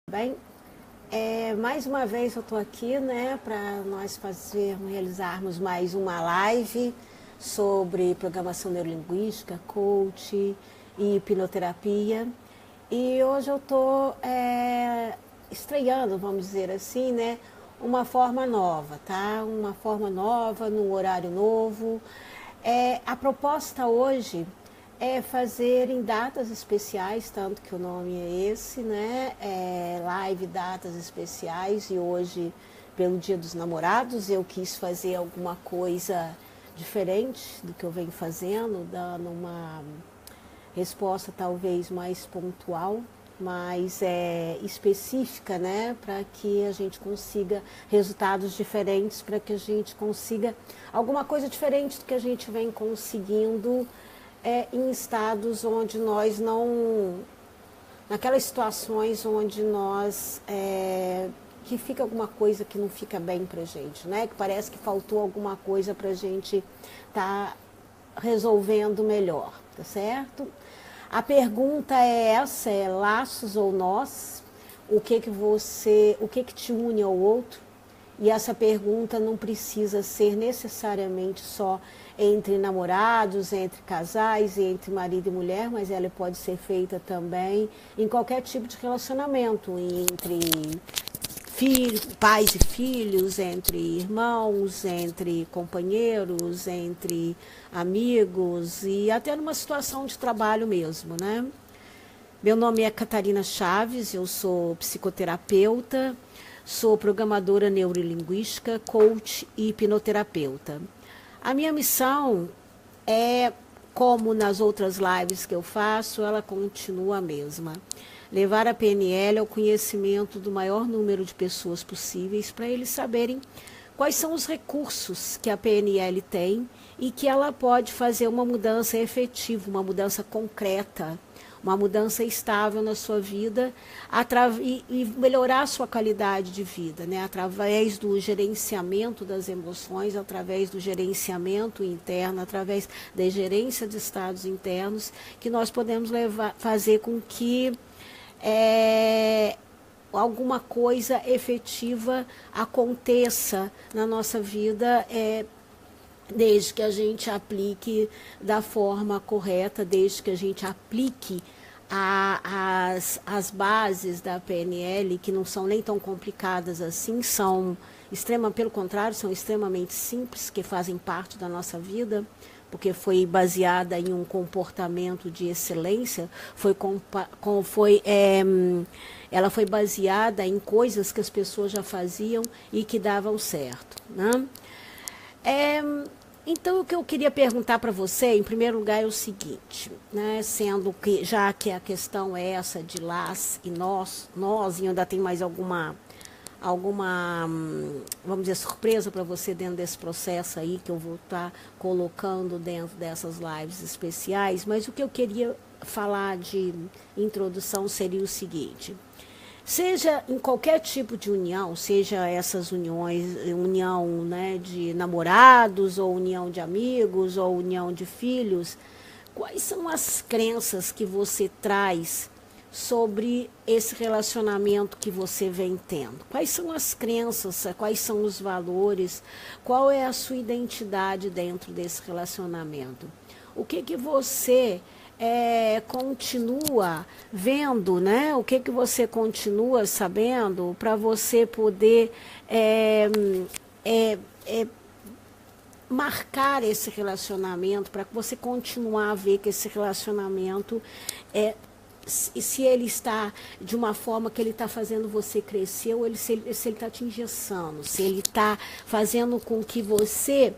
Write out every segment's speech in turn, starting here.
Bem, mais uma vez eu estou aqui, né, para nós realizarmos mais uma live sobre programação neurolinguística, coach e hipnoterapia. E hoje eu estou estreando, vamos dizer assim, né, uma forma nova, tá? Uma forma nova, num horário novo. A proposta hoje é fazer em datas especiais, tanto que o nome é esse, né? Live Datas Especiais, e hoje, pelo Dia dos Namorados, eu quis fazer alguma coisa diferente do que eu venho fazendo, dando uma resposta talvez mais pontual, mais específica, né? Para que a gente consiga resultados diferentes, para que a gente consiga alguma coisa diferente do que a gente vem conseguindo em estados onde nós não, naquelas situações onde nós, que fica alguma coisa que não fica bem pra gente, né? Que parece que faltou alguma coisa pra gente tá resolvendo melhor, tá certo? A pergunta é essa, é laços ou nós? O que que te une ao outro? E essa pergunta não precisa ser necessariamente só entre namorados, entre casais, entre marido e mulher, mas ela pode ser feita também em qualquer tipo de relacionamento, entre pais e filhos, entre irmãos, entre companheiros, entre amigos e até numa situação de trabalho mesmo, né? Meu nome é Catarina Chaves, eu sou psicoterapeuta, sou programadora neurolinguística, coach e hipnoterapeuta. A minha missão é, como nas outras lives que eu faço, ela continua a mesma. Levar a PNL ao conhecimento do maior número de pessoas possíveis para eles saberem quais são os recursos que a PNL tem e que ela pode fazer uma mudança efetiva, uma mudança concreta, uma mudança estável na sua vida e melhorar a sua qualidade de vida, né? Através do gerenciamento das emoções, através do gerenciamento interno, através da gerência de estados internos, que nós podemos fazer com que alguma coisa efetiva aconteça na nossa vida, desde que a gente aplique da forma correta, desde que a gente aplique as bases da PNL, que não são nem tão complicadas assim, pelo contrário, são extremamente simples, que fazem parte da nossa vida, porque foi baseada em um comportamento de excelência, ela foi baseada em coisas que as pessoas já faziam e que davam certo, né? Então, o que eu queria perguntar para você, em primeiro lugar, é o seguinte, né? Sendo que, já que a questão é essa de las e nós e ainda tem mais alguma, vamos dizer, surpresa para você dentro desse processo aí, que eu vou estar colocando dentro dessas lives especiais, mas o que eu queria falar de introdução seria o seguinte: seja em qualquer tipo de união, seja essas uniões, união, né, de namorados, ou união de amigos, ou união de filhos, quais são as crenças que você traz sobre esse relacionamento que você vem tendo? Quais são as crenças, quais são os valores, qual é a sua identidade dentro desse relacionamento? O que você continua vendo, né? O que você continua sabendo para você poder marcar esse relacionamento, para que você continuar a ver que esse relacionamento se ele está de uma forma que ele está fazendo você crescer, ou se ele está te engessando, se ele está fazendo com que você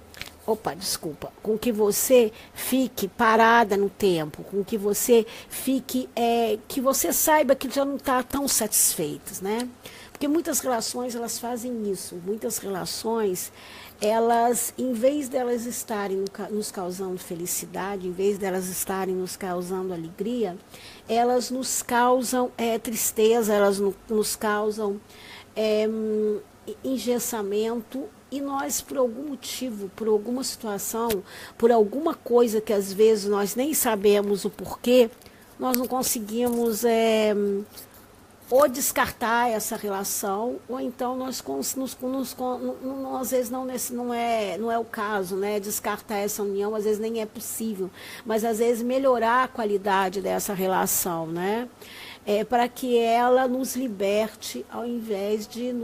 com que você fique parada no tempo, com que você fique, que você saiba que já não está tão satisfeita, né? Porque muitas relações, elas fazem isso, muitas relações, elas, em vez delas estarem nos causando felicidade, em vez delas estarem nos causando alegria, elas nos causam tristeza, elas nos causam engessamento. E nós, por algum motivo, por alguma situação, por alguma coisa que às vezes nós nem sabemos o porquê, nós não conseguimos ou descartar essa relação, ou então às vezes não é o caso, né? Descartar essa união, às vezes nem é possível, mas às vezes melhorar a qualidade dessa relação, né? Para que ela nos liberte ao invés de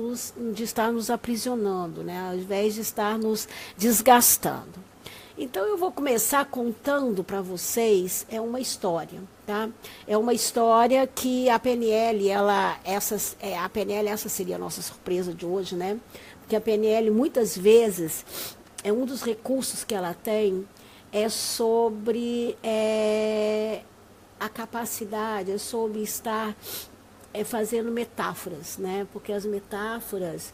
estar nos aprisionando, né? Ao invés de estar nos desgastando. Então eu vou começar contando para vocês uma história, tá? É uma história que a PNL, essa seria a nossa surpresa de hoje, né? Porque a PNL muitas vezes um dos recursos que ela tem sobre a capacidade, sobre estar fazendo metáforas, né? Porque as metáforas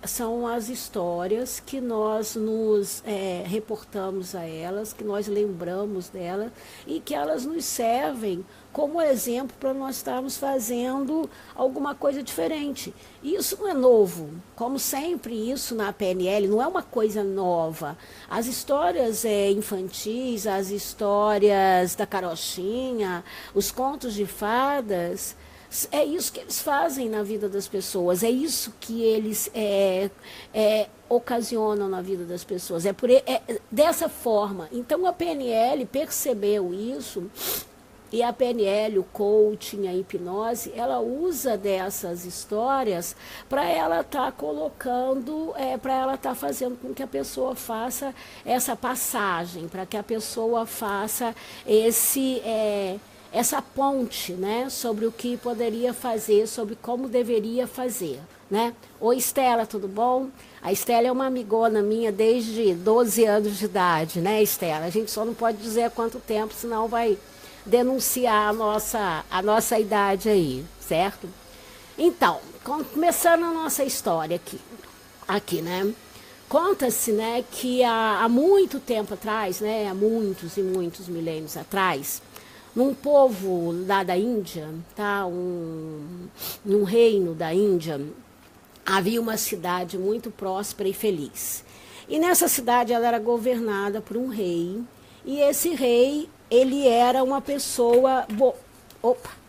são as histórias que nós nos reportamos a elas, que nós lembramos delas e que elas nos servem como exemplo para nós estarmos fazendo alguma coisa diferente. E isso não é novo. Como sempre, isso na PNL não é uma coisa nova. As histórias infantis, as histórias da carochinha, os contos de fadas, é isso que eles fazem na vida das pessoas, é isso que eles ocasionam na vida das pessoas. Dessa forma. Então a PNL percebeu isso, e a PNL, o coaching, a hipnose, ela usa dessas histórias para ela estar colocando, para ela estar fazendo com que a pessoa faça essa passagem, para que a pessoa faça essa ponte, né, sobre o que poderia fazer, sobre como deveria fazer, né? Oi, Estela, tudo bom? A Estela é uma amigona minha desde 12 anos de idade, né, Estela? A gente só não pode dizer há quanto tempo, senão vai denunciar a nossa idade aí, certo? Então, começando a nossa história aqui, né? Conta-se, né, que há muito tempo atrás, né, há muitos e muitos milênios atrás, num povo lá da Índia, tá? Num reino da Índia, havia uma cidade muito próspera e feliz. E nessa cidade ela era governada por um rei, e esse rei, ele era uma pessoa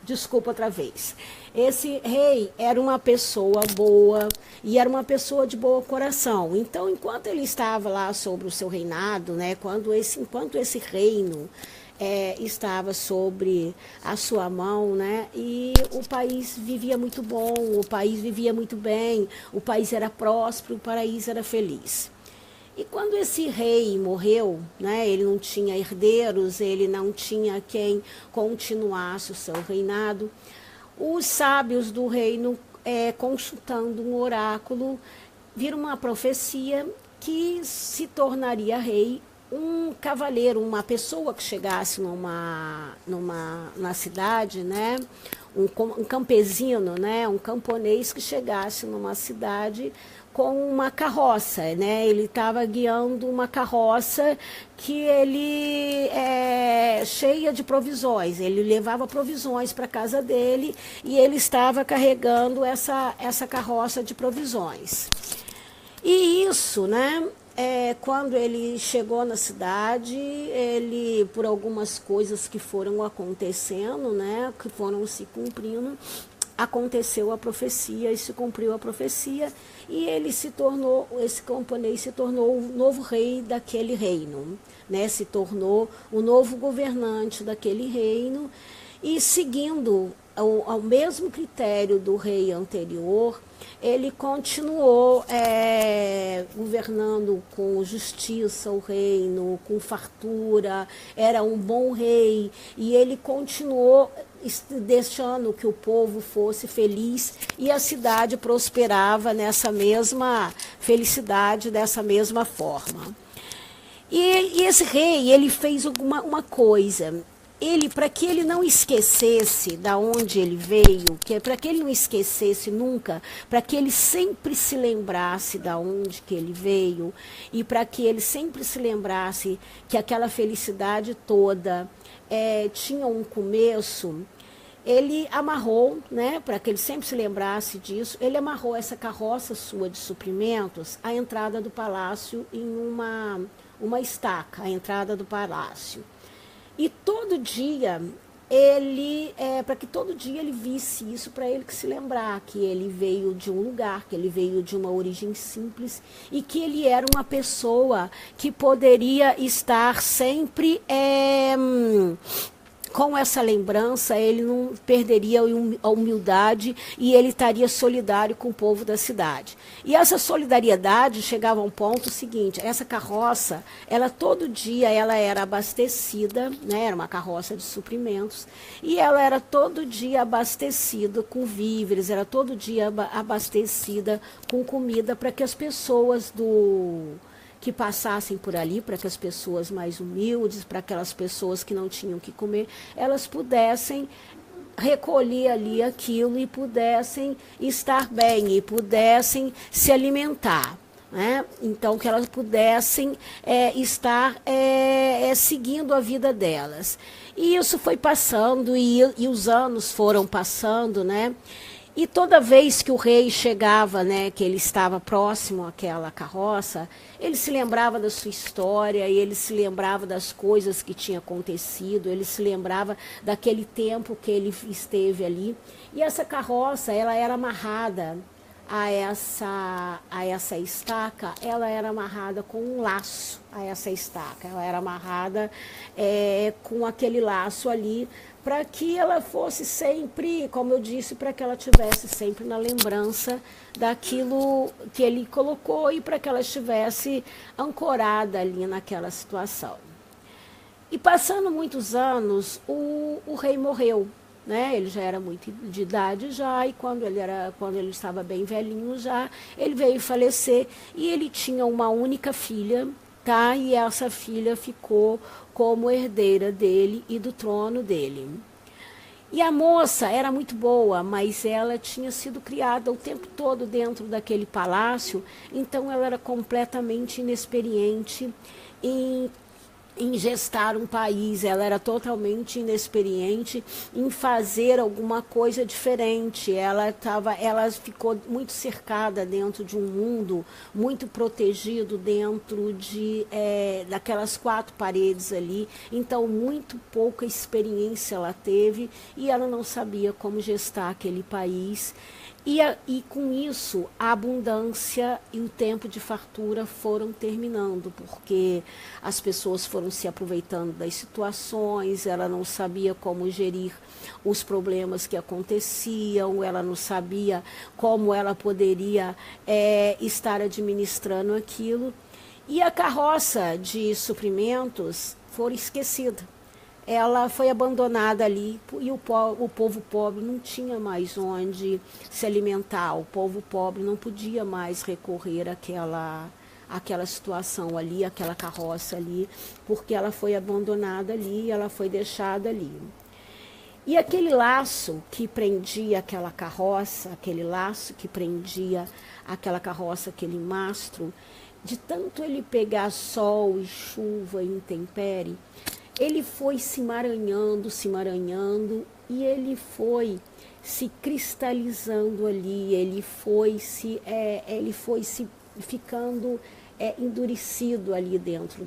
desculpa outra vez. Esse rei era uma pessoa boa e era uma pessoa de bom coração. Então, enquanto ele estava lá sobre o seu reinado, né, enquanto esse reino estava sobre a sua mão, né? E o país vivia muito bom, o país vivia muito bem, o país era próspero, o país era feliz. E quando esse rei morreu, né, ele não tinha herdeiros, ele não tinha quem continuasse o seu reinado, os sábios do reino, consultando um oráculo, viram uma profecia que se tornaria rei um cavaleiro, uma pessoa que chegasse na cidade, né, um campesino, né, um camponês que chegasse numa cidade com uma carroça, né? Ele estava guiando uma carroça que ele cheia de provisões. Ele levava provisões para a casa dele e ele estava carregando essa carroça de provisões. E isso, né? Quando ele chegou na cidade, ele, por algumas coisas que foram acontecendo, né, que foram se cumprindo, aconteceu a profecia e se cumpriu a profecia, e esse camponês se tornou o novo rei daquele reino, né, se tornou o novo governante daquele reino, e seguindo ao mesmo critério do rei anterior, ele continuou governando com justiça o reino, com fartura, era um bom rei, e ele continuou deixando que o povo fosse feliz, e a cidade prosperava nessa mesma felicidade, dessa mesma forma. E esse rei, ele fez uma coisa. Para que ele não esquecesse da onde ele veio, para que ele não esquecesse nunca, para que ele sempre se lembrasse da onde que ele veio, e para que ele sempre se lembrasse que aquela felicidade toda tinha um começo, ele amarrou, né, para que ele sempre se lembrasse disso, ele amarrou essa carroça sua de suprimentos à entrada do palácio em uma estaca, à entrada do palácio. E todo dia ele para que todo dia ele visse isso, para ele que se lembrar que ele veio de um lugar, que ele veio de uma origem simples e que ele era uma pessoa que poderia estar sempre com essa lembrança, ele não perderia a humildade e ele estaria solidário com o povo da cidade. E essa solidariedade chegava a um ponto seguinte: essa carroça, ela todo dia ela era abastecida, né, era uma carroça de suprimentos, e ela era todo dia abastecida com víveres, era todo dia abastecida com comida para que as pessoas que passassem por ali, para que as pessoas mais humildes, para aquelas pessoas que não tinham o que comer, elas pudessem recolher ali aquilo e pudessem estar bem, e pudessem se alimentar. Né? Então, que elas pudessem estar seguindo a vida delas. E isso foi passando, e os anos foram passando, né? E toda vez que o rei chegava, né, que ele estava próximo àquela carroça, ele se lembrava da sua história, ele se lembrava das coisas que tinham acontecido, ele se lembrava daquele tempo que ele esteve ali. E essa carroça, ela era amarrada a essa estaca, ela era amarrada com um laço a essa estaca, ela era amarrada com aquele laço ali, para que ela fosse sempre, como eu disse, para que ela tivesse sempre na lembrança daquilo que ele colocou e para que ela estivesse ancorada ali naquela situação. E passando muitos anos, o rei morreu, né? Ele já era muito de idade já, e quando ele estava bem velhinho já, ele veio falecer, e ele tinha uma única filha, tá? E essa filha ficou como herdeira dele e do trono dele. E a moça era muito boa, mas ela tinha sido criada o tempo todo dentro daquele palácio, então ela era completamente inexperiente em gestar um país, ela era totalmente inexperiente em fazer alguma coisa diferente. Ela ficou muito cercada dentro de um mundo muito protegido dentro daquelas 4 paredes ali, então muito pouca experiência ela teve e ela não sabia como gestar aquele país. E com isso, a abundância e o tempo de fartura foram terminando, porque as pessoas foram se aproveitando das situações, ela não sabia como gerir os problemas que aconteciam, ela não sabia como ela poderia estar administrando aquilo. E a carroça de suprimentos foi esquecida. Ela foi abandonada ali e o povo pobre não tinha mais onde se alimentar. O povo pobre não podia mais recorrer àquela situação ali, àquela carroça ali, porque ela foi abandonada ali, ela foi deixada ali. E aquele laço que prendia aquela carroça, aquele laço que prendia aquela carroça, aquele mastro, de tanto ele pegar sol e chuva e intempérie, ele foi se emaranhando, e ele foi se cristalizando ali, ele foi se ficando endurecido ali dentro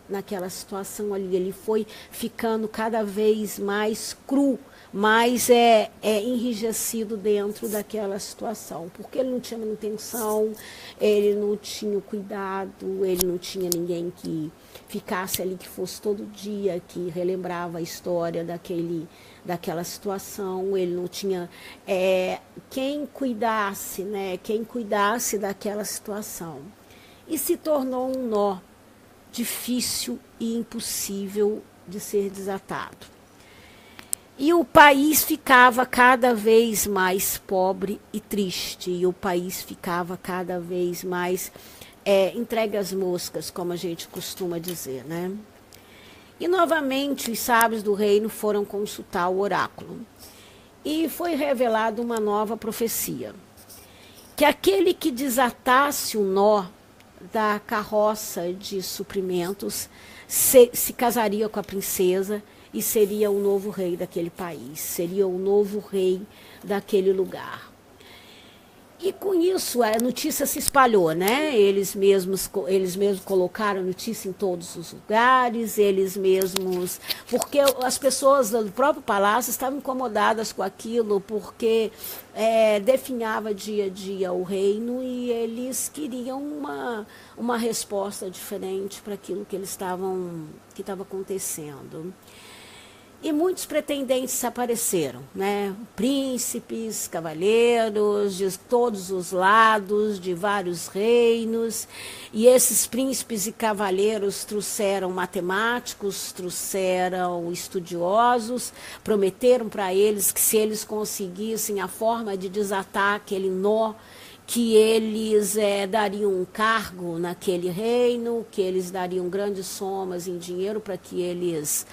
naquela situação ali. Ele foi ficando cada vez mais cru, mais enrijecido dentro daquela situação, porque ele não tinha manutenção, ele não tinha cuidado, ele não tinha ninguém que ficasse ali, que fosse todo dia, que relembrava a história daquela situação, ele não tinha quem cuidasse, né, quem cuidasse daquela situação. E se tornou um nó difícil e impossível de ser desatado. E o país ficava cada vez mais pobre e triste, e o país ficava cada vez mais entregue às moscas, como a gente costuma dizer, né? E novamente os sábios do reino foram consultar o oráculo, e foi revelada uma nova profecia, que aquele que desatasse o nó da carroça de suprimentos se casaria com a princesa e seria o novo rei daquele país, seria o novo rei daquele lugar. E com isso a notícia se espalhou, né? Eles mesmos colocaram notícia em todos os lugares, eles mesmos, porque as pessoas do próprio palácio estavam incomodadas com aquilo, porque definhava dia a dia o reino e eles queriam uma resposta diferente para aquilo que que estava acontecendo. E muitos pretendentes apareceram, né? Príncipes, cavaleiros, de todos os lados, de vários reinos. E esses príncipes e cavaleiros trouxeram matemáticos, trouxeram estudiosos, prometeram para eles que se eles conseguissem a forma de desatar aquele nó, que eles dariam um cargo naquele reino, que eles dariam grandes somas em dinheiro para que eles...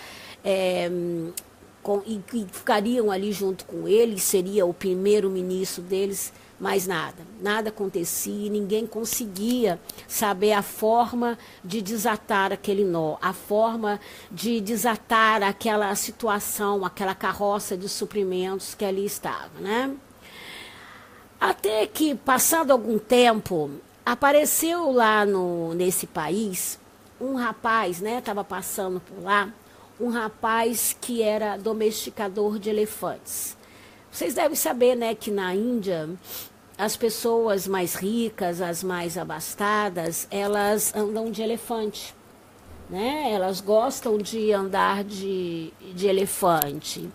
e ficariam ali junto com ele, seria o primeiro-ministro deles, mas nada acontecia, ninguém conseguia saber a forma de desatar aquele nó, a forma de desatar aquela situação, aquela carroça de suprimentos que ali estava, né? Até que, passado algum tempo, apareceu lá nesse país um rapaz, né? Estava passando por lá, um rapaz que era domesticador de elefantes. Vocês devem saber, né, que na Índia as pessoas mais ricas, as mais abastadas, elas andam de elefante, né? Elas gostam de andar de elefante.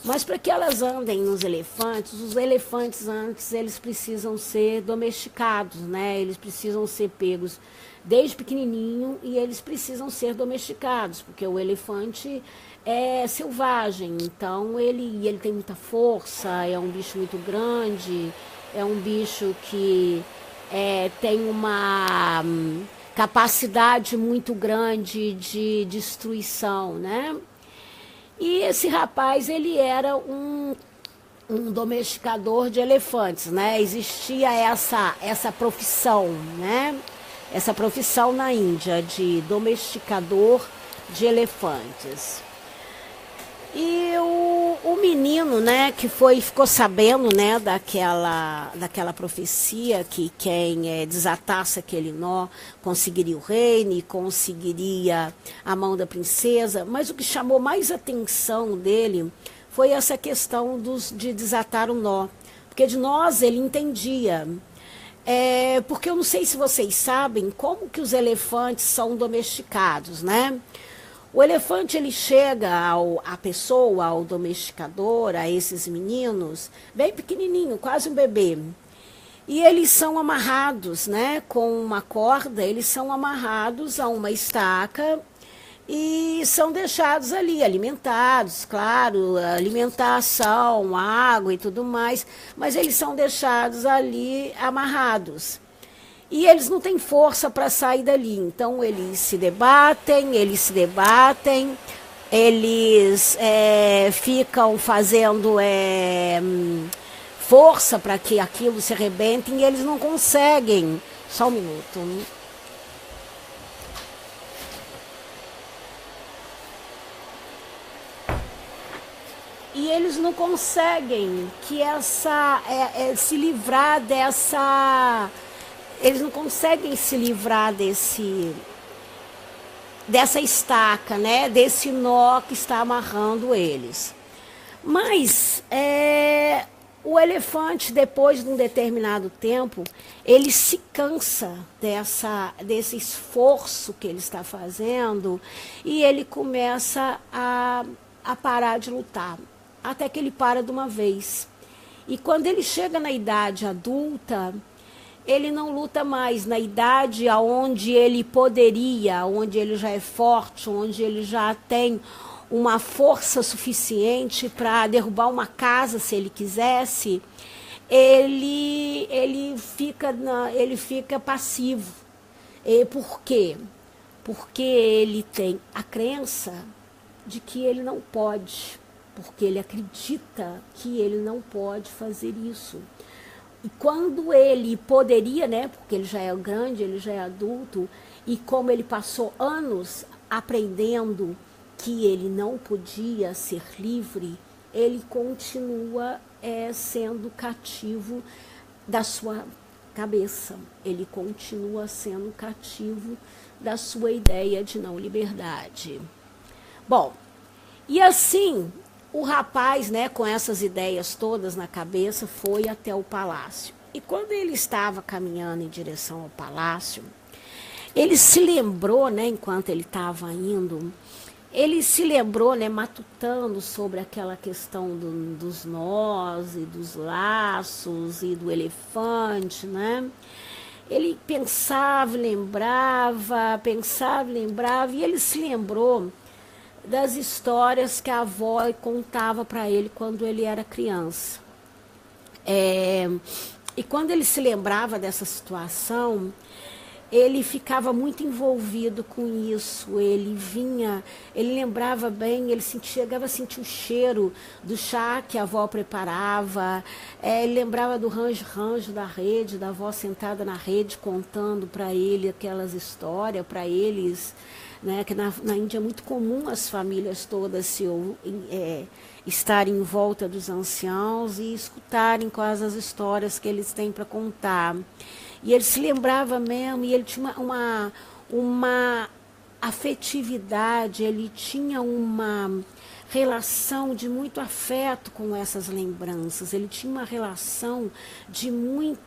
Mas para que elas andem nos elefantes, os elefantes antes eles precisam ser domesticados, né? Eles precisam ser pegos desde pequenininho e eles precisam ser domesticados, porque o elefante é selvagem, então ele tem muita força, é um bicho muito grande, é um bicho que tem uma capacidade muito grande de destruição, né? E esse rapaz, ele era um domesticador de elefantes, né? Existia essa profissão, né? Essa profissão na Índia de domesticador de elefantes. E o menino, né, que ficou sabendo, né, daquela profecia que quem desatasse aquele nó conseguiria o reino e conseguiria a mão da princesa, mas o que chamou mais atenção dele foi essa questão de desatar o nó, porque de nós ele entendia. Porque eu não sei se vocês sabem como que os elefantes são domesticados, né? O elefante, ele chega à pessoa, ao domesticador, a esses meninos, bem pequenininho, quase um bebê. E eles são amarrados, né, com uma corda, eles são amarrados a uma estaca e são deixados ali, alimentados, claro, alimentação, água e tudo mais, mas eles são deixados ali amarrados. E eles não têm força para sair dali, então eles se debatem, eles ficam fazendo força para que aquilo se arrebente e eles não conseguem. Só um minuto. E eles não conseguem se livrar dessa... Eles não conseguem se livrar dessa estaca, né? Desse nó que está amarrando eles. Mas o elefante, depois de um determinado tempo, ele se cansa desse esforço que ele está fazendo e ele começa a parar de lutar, até que ele para de uma vez. E quando ele chega na idade adulta, ele não luta mais na idade onde ele poderia, onde ele já é forte, onde ele já tem uma força suficiente para derrubar uma casa se ele quisesse. Ele fica passivo. E por quê? Porque ele tem a crença de que ele não pode, porque ele acredita que ele não pode fazer isso. E quando ele poderia, né, porque ele já é grande, ele já é adulto, e como ele passou anos aprendendo que ele não podia ser livre, ele continua sendo cativo da sua cabeça. Ele continua sendo cativo da sua ideia de não liberdade. Bom, e assim o rapaz, né, com essas ideias todas na cabeça, foi até o palácio. E quando ele estava caminhando em direção ao palácio, ele se lembrou, né, enquanto ele estava indo, ele se lembrou, né, matutando sobre aquela questão dos nós e dos laços e do elefante, né? Ele pensava, lembrava, e ele se lembrou das histórias que a avó contava para ele quando ele era criança. E quando ele se lembrava dessa situação, ele ficava muito envolvido com isso. Ele lembrava bem, ele chegava a sentir o cheiro do chá que a avó preparava. Ele lembrava do ranjo da rede, da avó sentada na rede contando para ele aquelas histórias, para eles, né, que na Índia é muito comum as famílias todas estarem em volta dos anciãos e escutarem quais as histórias que eles têm para contar. E ele se lembrava mesmo, e ele tinha uma afetividade, ele tinha uma relação de muito afeto com essas lembranças, ele tinha uma relação de muito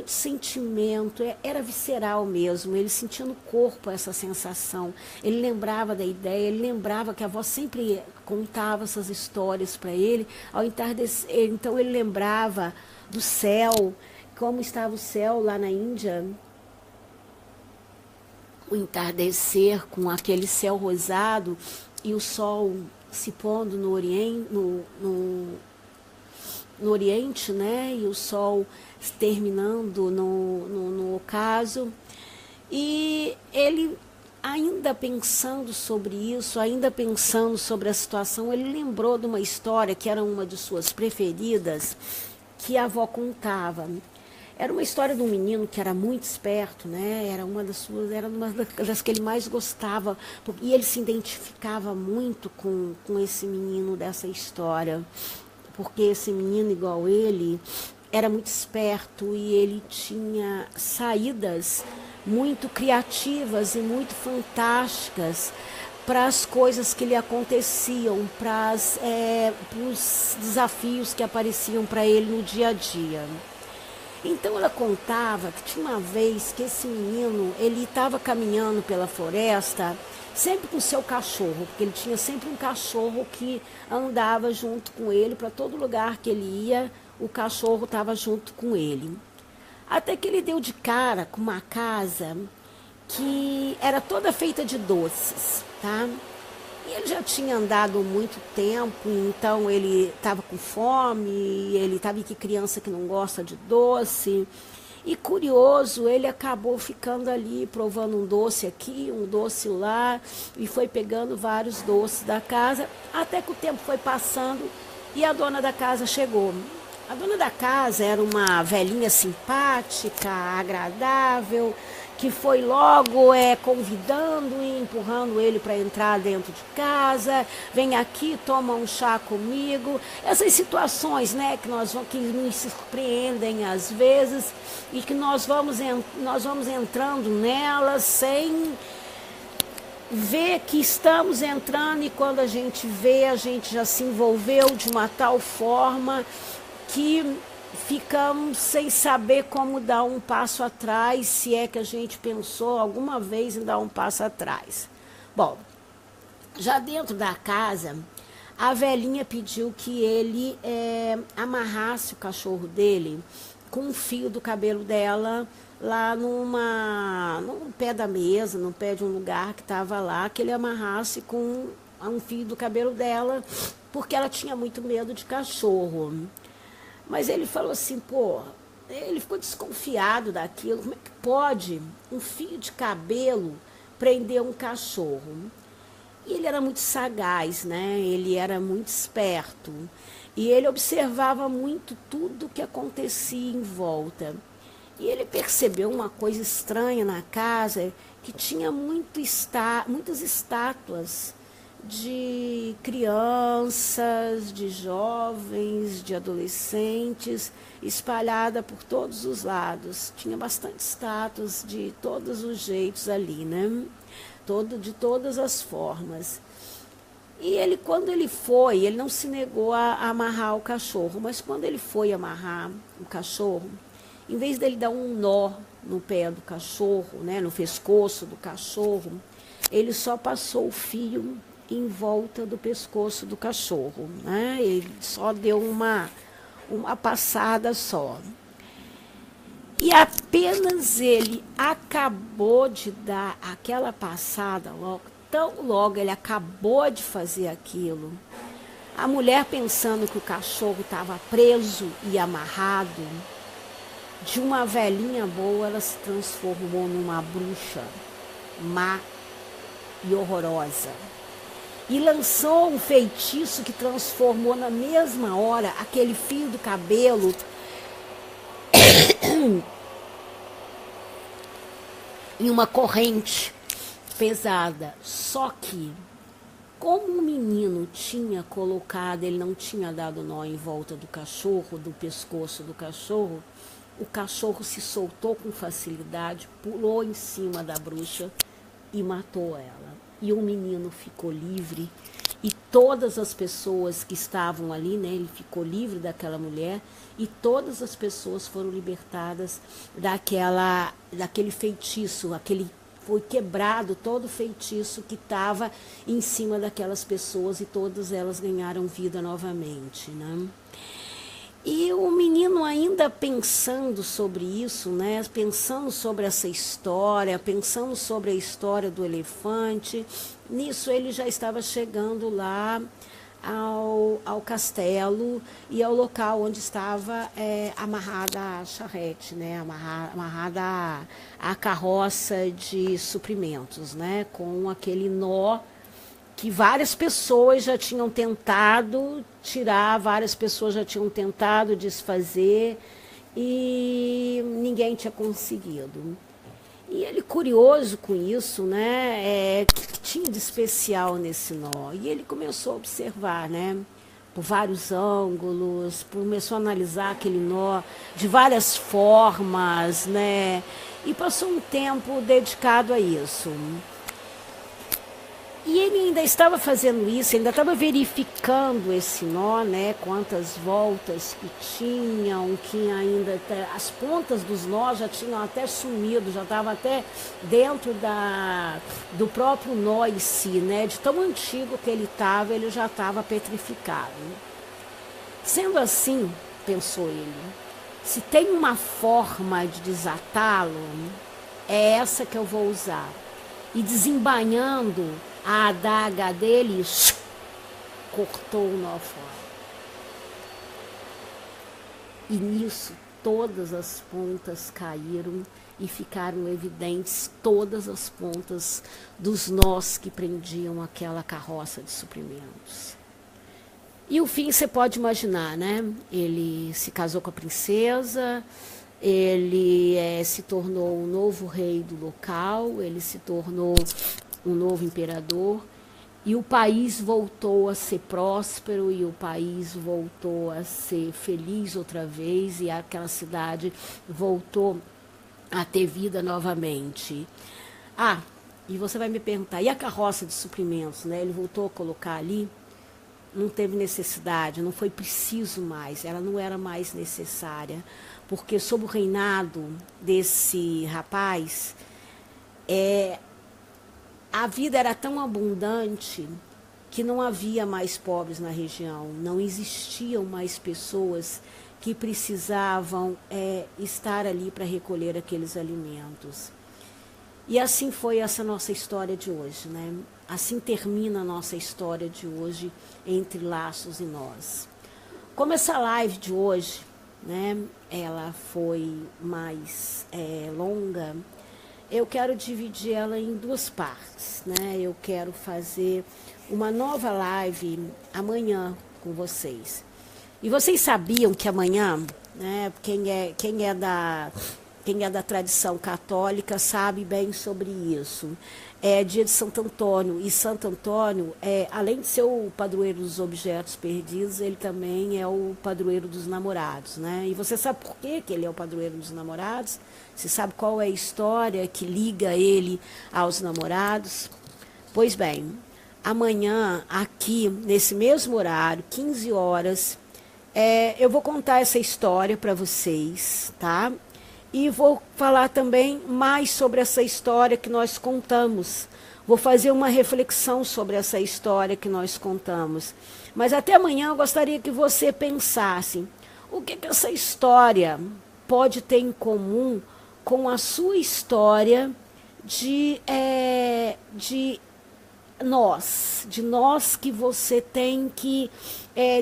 sentimento, era visceral mesmo, ele sentia no corpo essa sensação, ele lembrava da ideia, ele lembrava que a avó sempre contava essas histórias para ele, ao entardecer, então ele lembrava do céu, como estava o céu lá na Índia, o entardecer com aquele céu rosado e o sol se pondo no Oriente, né? E o sol terminando no ocaso. E ele, ainda pensando sobre isso, ainda pensando sobre a situação, ele lembrou de uma história que era uma de suas preferidas, que a avó contava. Era uma história de um menino que era muito esperto, né? Era uma das que ele mais gostava, e ele se identificava muito com esse menino dessa história, porque esse menino, igual ele, era muito esperto e ele tinha saídas muito criativas e muito fantásticas para as coisas que lhe aconteciam, para os desafios que apareciam para ele no dia a dia. Então ela contava que tinha uma vez que esse menino, ele estava caminhando pela floresta, sempre com seu cachorro, porque ele tinha sempre um cachorro que andava junto com ele, para todo lugar que ele ia, o cachorro estava junto com ele. Até que ele deu de cara com uma casa que era toda feita de doces, tá? E ele já tinha andado muito tempo, então ele estava com fome, ele estava que criança que não gosta de doce. E curioso, ele acabou ficando ali, provando um doce aqui, um doce lá, e foi pegando vários doces da casa, até que o tempo foi passando e a dona da casa chegou. A dona da casa era uma velhinha simpática, agradável, que foi logo convidando e empurrando ele para entrar dentro de casa, vem aqui, toma um chá comigo. Essas situações, né, que nos surpreendem às vezes e que nós vamos entrando nelas sem ver que estamos entrando, e quando a gente vê, a gente já se envolveu de uma tal forma que ficamos sem saber como dar um passo atrás, se é que a gente pensou alguma vez em dar um passo atrás. Bom, já dentro da casa, a velhinha pediu que ele amarrasse o cachorro dele com um fio do cabelo dela lá no pé da mesa, no pé de um lugar que estava lá, que ele amarrasse com um fio do cabelo dela, porque ela tinha muito medo de cachorro. Mas ele falou assim, ele ficou desconfiado daquilo. Como é que pode um fio de cabelo prender um cachorro? E ele era muito sagaz, né? Ele era muito esperto. E ele observava muito tudo que acontecia em volta. E ele percebeu uma coisa estranha na casa, que tinha muitas estátuas de crianças, de jovens, de adolescentes, espalhada por todos os lados. Tinha bastante estátuas de todos os jeitos ali, né? De todas as formas. E ele, quando ele foi, ele não se negou a amarrar o cachorro, mas quando ele foi amarrar o cachorro, em vez dele dar um nó no pé do cachorro, né, no pescoço do cachorro, ele só passou o fio em volta do pescoço do cachorro, né? Ele só deu uma passada só. E apenas ele acabou de dar aquela passada, tão logo ele acabou de fazer aquilo, a mulher, pensando que o cachorro estava preso e amarrado, de uma velhinha boa, ela se transformou numa bruxa má e horrorosa. E lançou um feitiço que transformou na mesma hora aquele fio do cabelo em uma corrente pesada. Só que, como o menino tinha colocado, ele não tinha dado nó em volta do cachorro, do pescoço do cachorro, o cachorro se soltou com facilidade, pulou em cima da bruxa e matou ela. E o menino ficou livre, e todas as pessoas que estavam ali, né, ele ficou livre daquela mulher, e todas as pessoas foram libertadas daquele feitiço, foi quebrado todo o feitiço que estava em cima daquelas pessoas, e todas elas ganharam vida novamente, né? E o menino, ainda pensando sobre isso, né, pensando sobre essa história, pensando sobre a história do elefante, nisso ele já estava chegando lá ao castelo e ao local onde estava amarrada a charrete, né, amarrada a carroça de suprimentos, né, com aquele nó que várias pessoas já tinham tentado tirar, várias pessoas já tinham tentado desfazer e ninguém tinha conseguido. E ele, curioso com isso, né, que tinha de especial nesse nó? E ele começou a observar, né, por vários ângulos, começou a analisar aquele nó de várias formas, né, e passou um tempo dedicado a isso. E ele ainda estava fazendo isso, ainda estava verificando esse nó, né, quantas voltas que tinham, que ainda as pontas dos nós já tinham até sumido, já estava até dentro do próprio nó em si, né, de tão antigo que ele estava, ele já estava petrificado. Sendo assim, pensou ele, se tem uma forma de desatá-lo, é essa que eu vou usar. E desembainhando a adaga dele, cortou o nó fora. E nisso todas as pontas caíram e ficaram evidentes todas as pontas dos nós que prendiam aquela carroça de suprimentos. E o fim você pode imaginar, né? Ele se casou com a princesa, ele se tornou o novo rei do local, ele se tornou um novo imperador, e o país voltou a ser próspero, e o país voltou a ser feliz outra vez, e aquela cidade voltou a ter vida novamente. Ah, e você vai me perguntar, e a carroça de suprimentos, né? Ele voltou a colocar ali? Não teve necessidade, não foi preciso mais, ela não era mais necessária, porque sob o reinado desse rapaz, a vida era tão abundante que não havia mais pobres na região, não existiam mais pessoas que precisavam estar ali para recolher aqueles alimentos. E assim foi essa nossa história de hoje, né? Assim termina a nossa história de hoje, Entre Laços e Nós. Como essa live de hoje, né, ela foi mais longa, eu quero dividir ela em duas partes, né? Eu quero fazer uma nova live amanhã com vocês. E vocês sabiam que amanhã, né, quem é quem é da tradição católica sabe bem sobre isso. É dia de Santo Antônio, e Santo Antônio, além de ser o padroeiro dos objetos perdidos, ele também é o padroeiro dos namorados, né? E você sabe por que ele é o padroeiro dos namorados? Você sabe qual é a história que liga ele aos namorados? Pois bem, amanhã, aqui, nesse mesmo horário, 15 horas, eu vou contar essa história para vocês, tá? E vou falar também mais sobre essa história que nós contamos. Vou fazer uma reflexão sobre essa história que nós contamos. Mas até amanhã eu gostaria que você pensasse o que essa história pode ter em comum com a sua história de nós que você tem que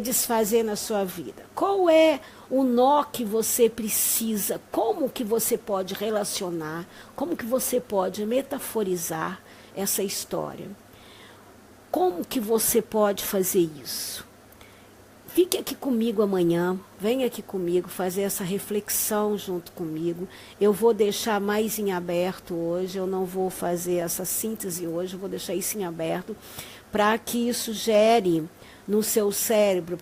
desfazer na sua vida. Qual é o nó que você precisa? Como que você pode relacionar? Como que você pode metaforizar essa história? Como que você pode fazer isso? Fique aqui comigo amanhã, venha aqui comigo fazer essa reflexão junto comigo. Eu vou deixar mais em aberto hoje, eu não vou fazer essa síntese hoje, eu vou deixar isso em aberto para que isso gere no seu cérebro,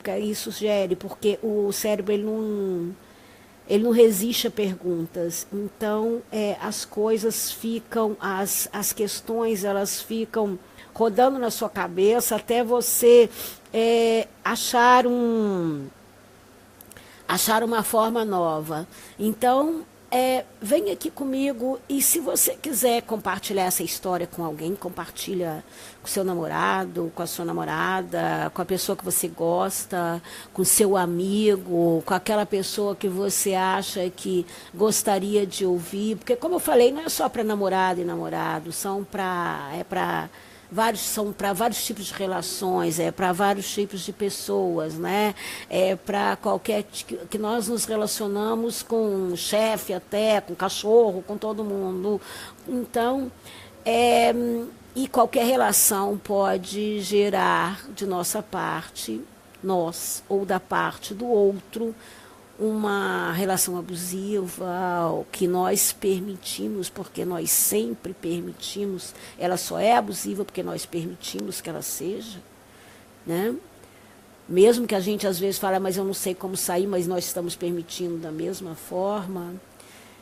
porque o cérebro ele não resiste a perguntas. Então, as coisas ficam, as questões, elas ficam rodando na sua cabeça até você achar uma forma nova. Então, vem aqui comigo, e se você quiser compartilhar essa história com alguém, compartilha com seu namorado, com a sua namorada, com a pessoa que você gosta, com seu amigo, com aquela pessoa que você acha que gostaria de ouvir, porque, como eu falei, não é só para namorado e namorado, são para vários tipos de relações, para vários tipos de pessoas, né? Para qualquer que nós nos relacionamos com o chefe até, com o cachorro, com todo mundo. Então, e qualquer relação pode gerar de nossa parte, nós, ou da parte do outro, uma relação abusiva, o que nós permitimos, porque nós sempre permitimos, ela só é abusiva porque nós permitimos que ela seja, né? Mesmo que a gente às vezes fale, mas eu não sei como sair, mas nós estamos permitindo da mesma forma.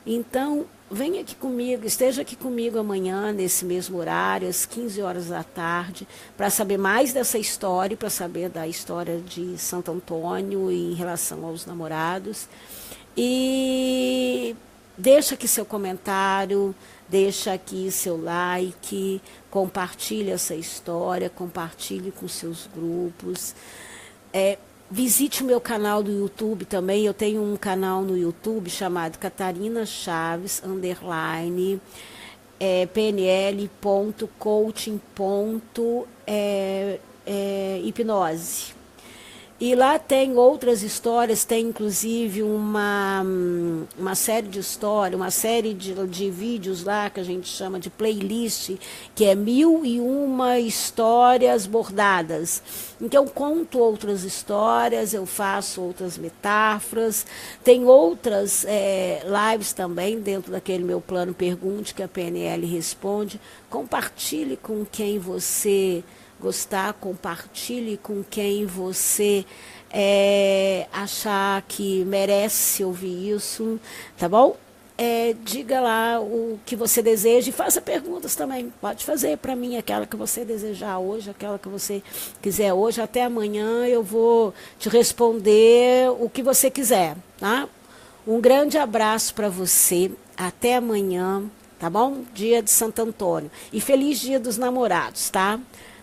Então, venha aqui comigo, esteja aqui comigo amanhã, nesse mesmo horário, às 15 horas da tarde, para saber mais dessa história, para saber da história de Santo Antônio em relação aos namorados. E deixa aqui seu comentário, deixa aqui seu like, compartilhe essa história, compartilhe com seus grupos. Visite o meu canal do YouTube também. Eu tenho um canal no YouTube chamado Catarina Chaves, _pnl.coaching.hipnose. E lá tem outras histórias, tem inclusive uma série de histórias, uma série de vídeos lá que a gente chama de playlist, que é 1001 histórias bordadas. Então, eu conto outras histórias, eu faço outras metáforas, tem outras lives também dentro daquele meu plano Pergunte, que a PNL responde. Compartilhe com quem você gostar, compartilhe com quem você achar que merece ouvir isso, tá bom? Diga lá o que você deseja e faça perguntas também. Pode fazer para mim aquela que você desejar hoje, aquela que você quiser hoje. Até amanhã eu vou te responder o que você quiser, tá? Um grande abraço para você. Até amanhã, tá bom? Dia de Santo Antônio. E feliz Dia dos Namorados, tá?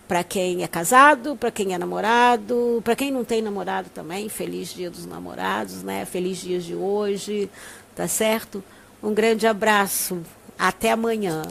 Para quem é casado, para quem é namorado, para quem não tem namorado também, feliz Dia dos Namorados, né? Feliz dia de hoje, tá certo? Um grande abraço, até amanhã.